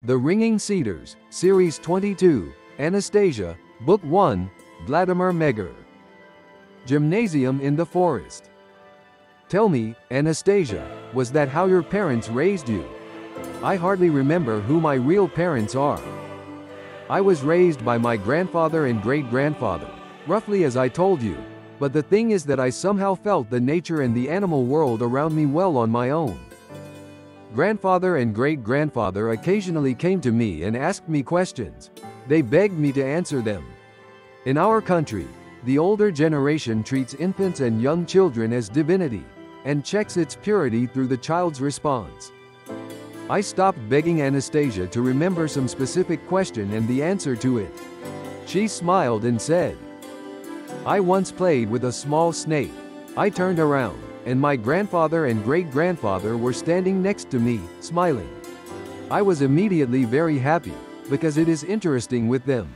The Ringing Cedars, Series 22, Anastasia, Book 1, Vladimir Megre. Gymnasium in the Forest. Tell me, Anastasia, was that how your parents raised you? I hardly remember who my real parents are. I was raised by my grandfather and great-grandfather, roughly as I told you, but the thing is that I somehow felt the nature and the animal world around me well on my own. Grandfather and great-grandfather occasionally came to me and asked me questions. They begged me to answer them. In our country, the older generation treats infants and young children as divinity, and checks its purity through the child's response. I stopped begging Anastasia to remember some specific question and the answer to it. She smiled and said, "I once played with a small snake. I turned around, and my grandfather and great-grandfather were standing next to me, smiling. I was immediately very happy, because it is interesting with them.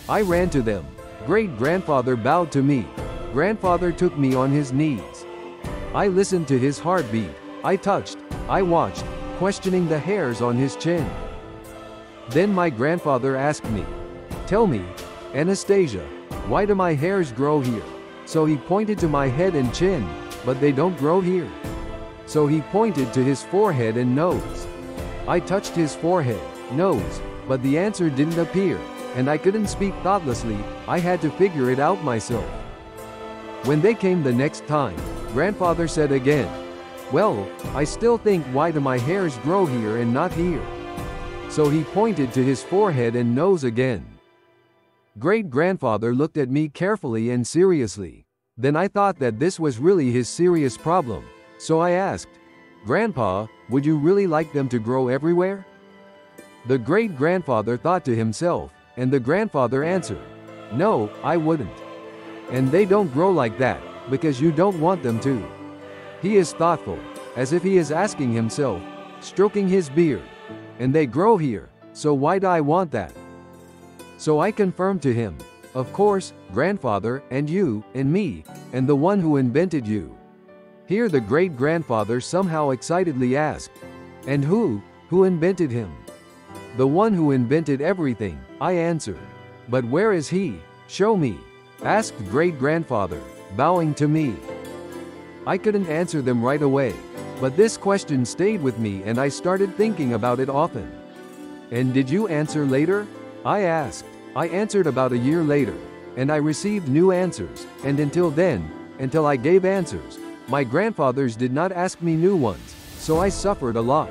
I ran to them. Great-grandfather bowed to me. Grandfather took me on his knees. I listened to his heartbeat. I touched. I watched, questioning the hairs on his chin. Then my grandfather asked me, 'Tell me, Anastasia, why do my hairs grow here?' So he pointed to my head and chin. 'But they don't grow here.' So he pointed to his forehead and nose. I touched his forehead, nose, but the answer didn't appear, and I couldn't speak thoughtlessly. I had to figure it out myself. When they came the next time, grandfather said again, 'Well, I still think, why do my hairs grow here and not here?' So he pointed to his forehead and nose again. Great-grandfather looked at me carefully and seriously. Then I thought that this was really his serious problem, so I asked, 'Grandpa, would you really like them to grow everywhere?' The great-grandfather thought to himself, and the grandfather answered, 'No, I wouldn't. And they don't grow like that, because you don't want them to.' He is thoughtful, as if he is asking himself, stroking his beard, 'And they grow here, so why do I want that?' So I confirmed to him, 'Of course, grandfather, and you, and me, and the one who invented you.' Here the great-grandfather somehow excitedly asked, 'And who invented him?' 'The one who invented everything,' I answered. 'But where is he? Show me,' asked great-grandfather, bowing to me. I couldn't answer them right away, but this question stayed with me and I started thinking about it often. 'And did you answer later?' I asked. I answered about a year later, and I received new answers, and until then, until I gave answers, my grandfathers did not ask me new ones, so I suffered a lot.